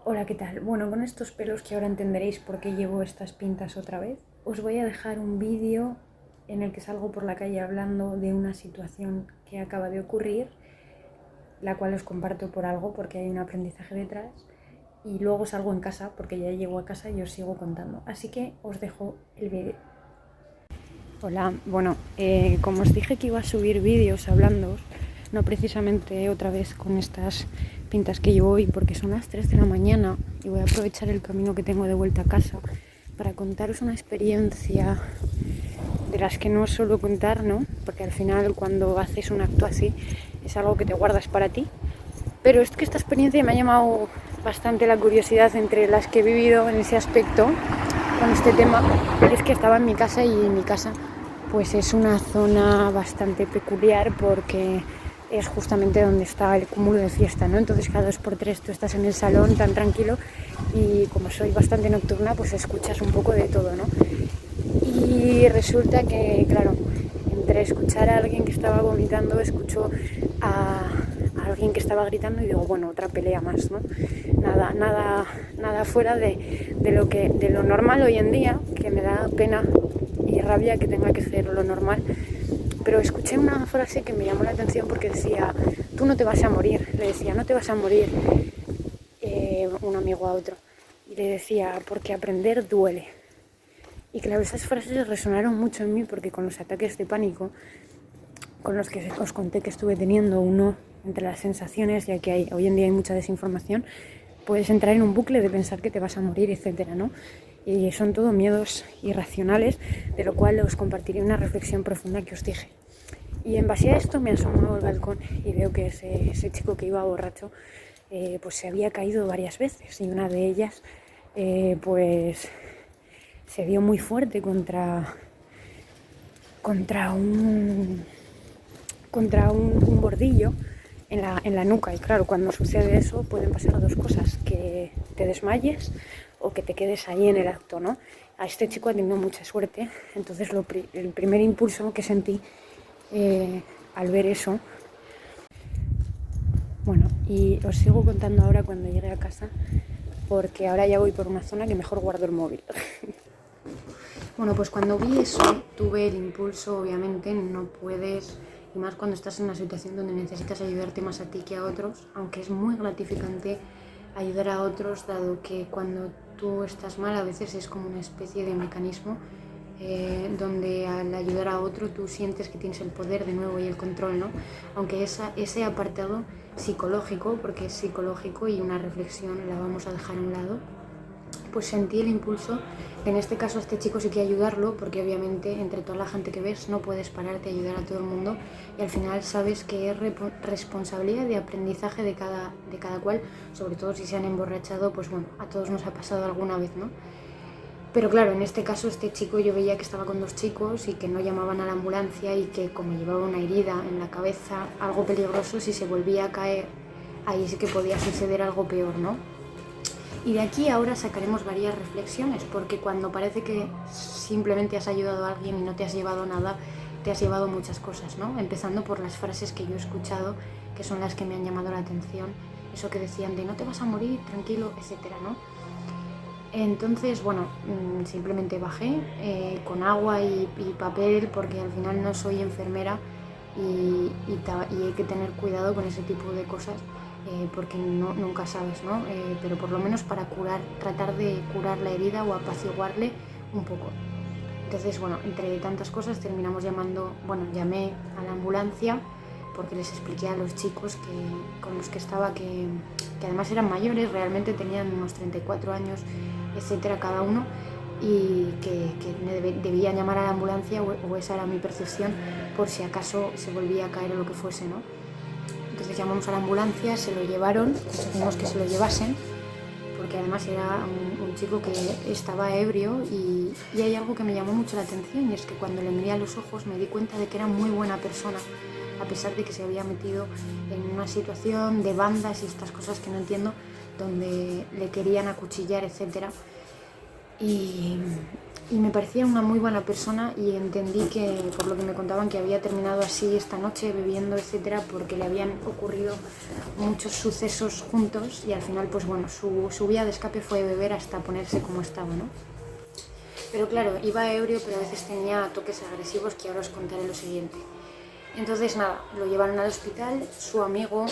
Hola, ¿qué tal? Bueno, con estos pelos que ahora entenderéis por qué llevo estas pintas otra vez, os voy a dejar un vídeo en el que salgo por la calle hablando de una situación que acaba de ocurrir, la cual os comparto por algo porque hay un aprendizaje detrás, y luego salgo en casa porque ya llego a casa y os sigo contando. Así que os dejo el vídeo. Hola, bueno, como os dije que iba a subir vídeos hablando, no precisamente otra vez con estas pintas que llevo hoy, porque son las 3 de la mañana y voy a aprovechar el camino que tengo de vuelta a casa para contaros una experiencia de las que no suelo contar, ¿no? Porque al final cuando haces un acto así es algo que te guardas para ti. Pero es que esta experiencia me ha llamado bastante la curiosidad entre las que he vivido en ese aspecto con este tema. Y es que estaba en mi casa y mi casa pues es una zona bastante peculiar porque es justamente donde está el cúmulo de fiesta, ¿no? Entonces cada 2 por 3 tú estás en el salón tan tranquilo y como soy bastante nocturna pues escuchas un poco de todo, ¿no? Y resulta que, claro, entre escuchar a alguien que estaba vomitando, escucho a alguien que estaba gritando y digo, bueno, otra pelea más, ¿no? Nada fuera de lo normal hoy en día, que me da pena y rabia que tenga que ser lo normal. Pero escuché una frase que me llamó la atención porque decía, tú no te vas a morir. Le decía, no te vas a morir, un amigo a otro. Y le decía, porque aprender duele. Y claro, esas frases resonaron mucho en mí porque con los ataques de pánico con los que os conté que estuve teniendo, uno entre las sensaciones, ya que hoy en día hay mucha desinformación, puedes entrar en un bucle de pensar que te vas a morir, etcétera, ¿no? Y son todo miedos irracionales, de lo cual os compartiré una reflexión profunda que os dije. Y en base a esto me asomo al balcón y veo que ese chico que iba borracho pues se había caído varias veces y una de ellas pues se dio muy fuerte contra un bordillo en la nuca. Y claro, cuando sucede eso pueden pasar dos cosas, que te desmayes o que te quedes ahí en el acto, ¿no? A este chico ha tenido mucha suerte, entonces el primer impulso que sentí al ver eso, bueno, y os sigo contando ahora cuando llegue a casa, porque ahora ya voy por una zona que mejor guardo el móvil. Bueno, pues cuando vi eso, tuve el impulso, obviamente, no puedes, y más cuando estás en una situación donde necesitas ayudarte más a ti que a otros, aunque es muy gratificante ayudar a otros, dado que cuando tú estás mal a veces es como una especie de mecanismo donde al ayudar a otro tú sientes que tienes el poder de nuevo y el control, ¿no? Aunque ese apartado psicológico, porque es psicológico y una reflexión la vamos a dejar a un lado, pues sentí el impulso, en este caso a este chico sí que ayudarlo, porque obviamente entre toda la gente que ves no puedes pararte a ayudar a todo el mundo y al final sabes que es responsabilidad de aprendizaje de cada cual, sobre todo si se han emborrachado, pues bueno, a todos nos ha pasado alguna vez, ¿no? Pero claro, en este caso este chico yo veía que estaba con dos chicos y que no llamaban a la ambulancia y que como llevaba una herida en la cabeza, algo peligroso, si se volvía a caer, ahí sí que podía suceder algo peor, ¿no? Y de aquí ahora sacaremos varias reflexiones, porque cuando parece que simplemente has ayudado a alguien y no te has llevado nada, te has llevado muchas cosas, ¿no? Empezando por las frases que yo he escuchado, que son las que me han llamado la atención, eso que decían de no te vas a morir, tranquilo, etcétera, ¿no? Entonces, bueno, simplemente bajé con agua y papel, porque al final no soy enfermera y hay que tener cuidado con ese tipo de cosas, porque nunca sabes, ¿no? Pero por lo menos para tratar de curar la herida o apaciguarle un poco. Entonces, bueno, entre tantas cosas llamé a la ambulancia porque les expliqué a los chicos con los que estaba que además eran mayores, realmente tenían unos 34 años, etcétera, cada uno, y que debían llamar a la ambulancia o esa era mi percepción por si acaso se volvía a caer o lo que fuese, ¿no? Entonces llamamos a la ambulancia, se lo llevaron, conseguimos que se lo llevasen, porque además era un chico que estaba ebrio y hay algo que me llamó mucho la atención y es que cuando le miré a los ojos me di cuenta de que era muy buena persona, a pesar de que se había metido en una situación de bandas y estas cosas que no entiendo, donde le querían acuchillar, etcétera. Y y me parecía una muy buena persona y entendí que, por lo que me contaban, que había terminado así esta noche bebiendo, etcétera, porque le habían ocurrido muchos sucesos juntos y al final, pues bueno, su vía de escape fue beber hasta ponerse como estaba, ¿no? Pero claro, iba ebrio, pero a veces tenía toques agresivos que ahora os contaré lo siguiente. Entonces nada, lo llevaron al hospital, su amigo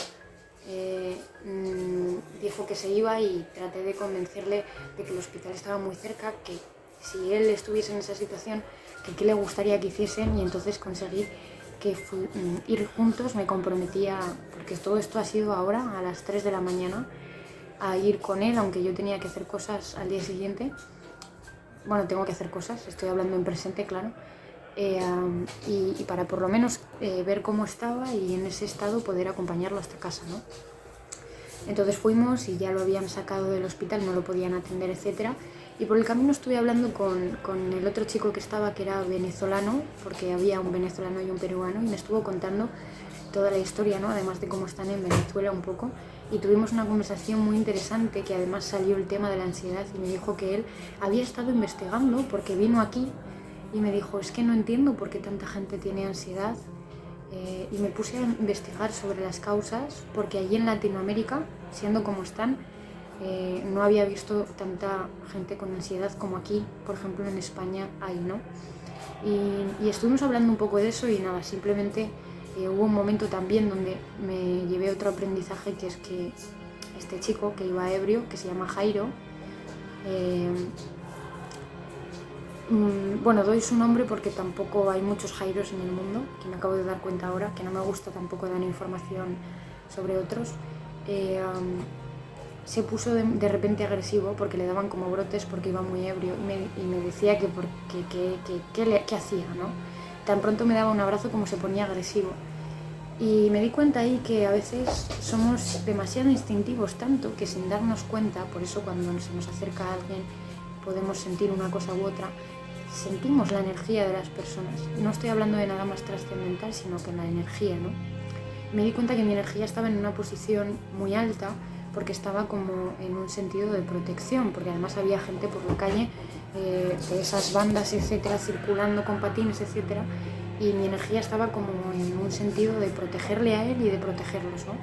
dijo que se iba y traté de convencerle de que el hospital estaba muy cerca, que si él estuviese en esa situación, que qué le gustaría que hiciesen, y entonces conseguí que ir juntos. Me comprometía, porque todo esto ha sido ahora a las 3 de la mañana, a ir con él, aunque yo tenía que hacer cosas al día siguiente. Bueno, tengo que hacer cosas, estoy hablando en presente, claro. Y para por lo menos ver cómo estaba y en ese estado poder acompañarlo hasta casa, ¿no? Entonces fuimos y ya lo habían sacado del hospital, no lo podían atender, etcétera. Y por el camino estuve hablando con el otro chico que estaba, que era venezolano, porque había un venezolano y un peruano, y me estuvo contando toda la historia, ¿no? Además de cómo están en Venezuela un poco. Y tuvimos una conversación muy interesante, que además salió el tema de la ansiedad, y me dijo que él había estado investigando porque vino aquí y me dijo, es que no entiendo por qué tanta gente tiene ansiedad. Y me puse a investigar sobre las causas, porque allí en Latinoamérica, siendo como están, no había visto tanta gente con ansiedad como aquí, por ejemplo en España hay, ¿no? Y estuvimos hablando un poco de eso y nada, simplemente hubo un momento también donde me llevé otro aprendizaje, que es que este chico que iba ebrio, que se llama Jairo, bueno, doy su nombre porque tampoco hay muchos Jairos en el mundo, que me acabo de dar cuenta ahora, que no me gusta tampoco dar información sobre otros. Se puso de repente agresivo porque le daban como brotes porque iba muy ebrio y me decía que qué hacía, ¿no? Tan pronto me daba un abrazo como se ponía agresivo. Y me di cuenta ahí que a veces somos demasiado instintivos, tanto que sin darnos cuenta, por eso cuando se nos acerca a alguien podemos sentir una cosa u otra, sentimos la energía de las personas. No estoy hablando de nada más trascendental, sino que la energía, ¿no? Me di cuenta que mi energía estaba en una posición muy alta porque estaba como en un sentido de protección, porque además había gente por la calle, de esas bandas, etcétera, circulando con patines, etcétera, y mi energía estaba como en un sentido de protegerle a él y de protegerlos, ¿no?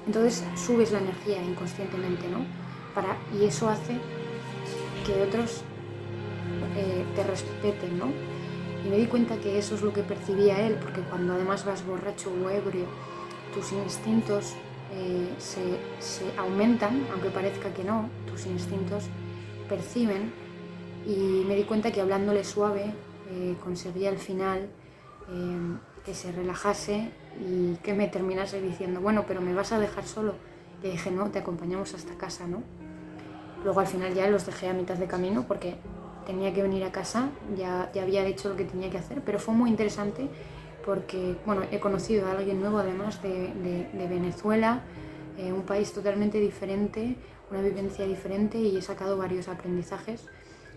Entonces subes la energía inconscientemente, ¿no? Y eso hace que otros te respeten, ¿no? Y me di cuenta que eso es lo que percibía él, porque cuando además vas borracho o ebrio, tus instintos se aumentan, aunque parezca que no, tus instintos perciben, y me di cuenta que hablándole suave conseguía al final que se relajase y que me terminase diciendo, bueno, pero ¿me vas a dejar solo? Le dije, no, te acompañamos hasta casa, ¿no? Luego al final ya los dejé a mitad de camino porque tenía que venir a casa, ya había hecho lo que tenía que hacer, pero fue muy interesante porque, bueno, he conocido a alguien nuevo además de Venezuela, un país totalmente diferente, una vivencia diferente, y he sacado varios aprendizajes.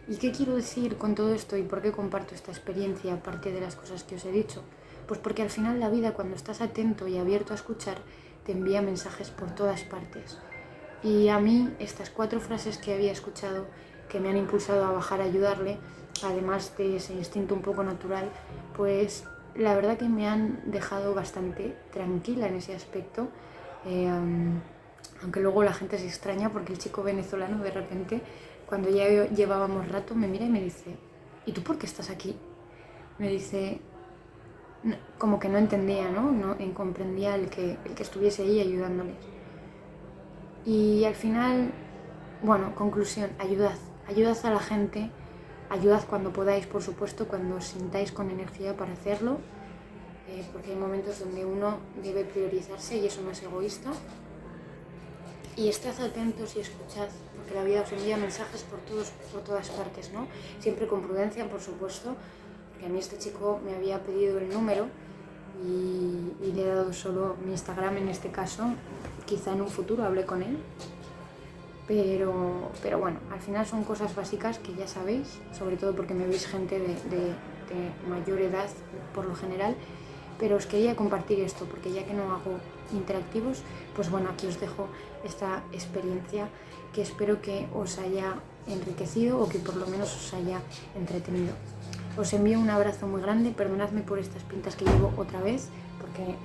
¿Y qué quiero decir con todo esto y por qué comparto esta experiencia aparte de las cosas que os he dicho? Pues porque al final la vida, cuando estás atento y abierto a escuchar, te envía mensajes por todas partes. Y a mí estas 4 frases que había escuchado, que me han impulsado a bajar a ayudarle, además de ese instinto un poco natural, pues la verdad que me han dejado bastante tranquila en ese aspecto, aunque luego la gente se extraña porque el chico venezolano de repente, cuando ya llevábamos rato, me mira y me dice, ¿y tú por qué estás aquí? Me dice, como que no entendía, ¿no? No comprendía el que estuviese ahí ayudándoles. Y al final, bueno, conclusión, ayudad a la gente, ayudad cuando podáis, por supuesto, cuando os sintáis con energía para hacerlo, porque hay momentos donde uno debe priorizarse y eso no es egoísta. Y estad atentos y escuchad, porque la vida os envía mensajes por todas partes, ¿no? Siempre con prudencia, por supuesto, porque a mí este chico me había pedido el número y le he dado solo mi Instagram en este caso. Quizá en un futuro hable con él, pero bueno, al final son cosas básicas que ya sabéis, sobre todo porque me veis gente de mayor edad por lo general, pero os quería compartir esto porque ya que no hago interactivos, pues bueno, aquí os dejo esta experiencia que espero que os haya enriquecido o que por lo menos os haya entretenido. Os envío un abrazo muy grande, perdonadme por estas pintas que llevo otra vez, porque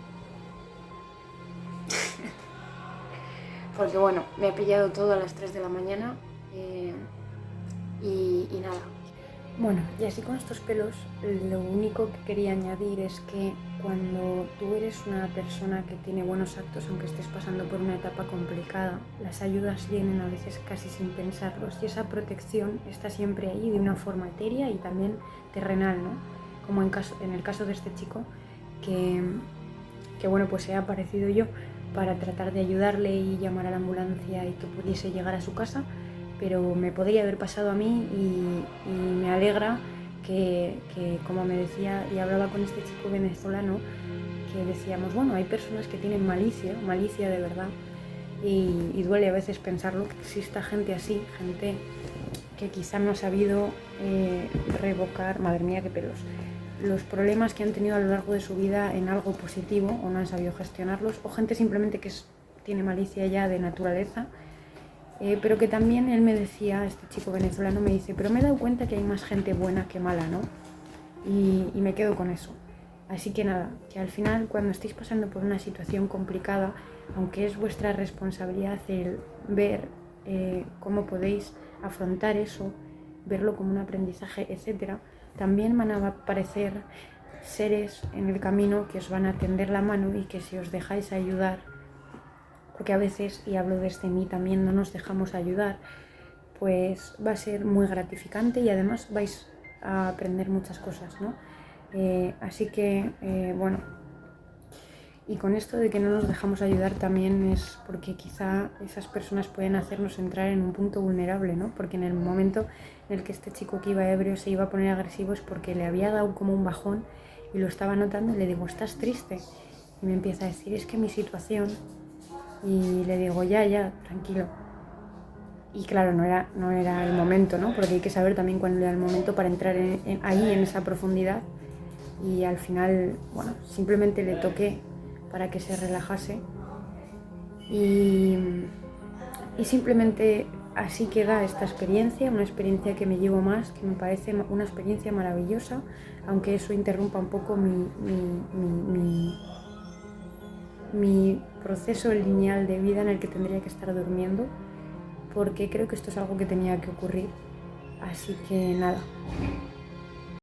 bueno, me he pillado todo a las 3 de la mañana y nada. Bueno, y así con estos pelos, lo único que quería añadir es que cuando tú eres una persona que tiene buenos actos, aunque estés pasando por una etapa complicada, las ayudas vienen a veces casi sin pensarlos y esa protección está siempre ahí de una forma etérea y también terrenal, ¿no? Como en el caso de este chico que bueno, pues he aparecido yo para tratar de ayudarle y llamar a la ambulancia y que pudiese llegar a su casa, pero me podría haber pasado a mí y me alegra que, como me decía y hablaba con este chico venezolano, que decíamos, bueno, hay personas que tienen malicia de verdad, y duele a veces pensarlo, que exista gente así, gente que quizá no ha sabido revocar, madre mía qué pelos, los problemas que han tenido a lo largo de su vida en algo positivo o no han sabido gestionarlos, o gente simplemente que tiene malicia ya de naturaleza. Pero que también él me decía, este chico venezolano me dice, pero me he dado cuenta que hay más gente buena que mala, ¿no? Y me quedo con eso. Así que nada, que al final cuando estéis pasando por una situación complicada, aunque es vuestra responsabilidad el ver cómo podéis afrontar eso, verlo como un aprendizaje, etc., también van a aparecer seres en el camino que os van a tender la mano y que si os dejáis ayudar, porque a veces, y hablo desde mí también, no nos dejamos ayudar, pues va a ser muy gratificante y además vais a aprender muchas cosas, ¿no? Así que, bueno, y con esto de que no nos dejamos ayudar también es porque quizá esas personas pueden hacernos entrar en un punto vulnerable, ¿no? Porque en el momento en el que este chico que iba ebrio se iba a poner agresivo es porque le había dado como un bajón y lo estaba notando y le digo, ¿estás triste? Y me empieza a decir, es que mi situación... Y le digo, ya, tranquilo. Y claro, no era el momento, ¿no? Porque hay que saber también cuándo era el momento para entrar ahí en esa profundidad. Y al final, bueno, simplemente le toqué para que se relajase. Y simplemente así queda esta experiencia, una experiencia que me llevo más, que me parece una experiencia maravillosa, aunque eso interrumpa un poco mi proceso lineal de vida en el que tendría que estar durmiendo, porque creo que esto es algo que tenía que ocurrir. Así que nada,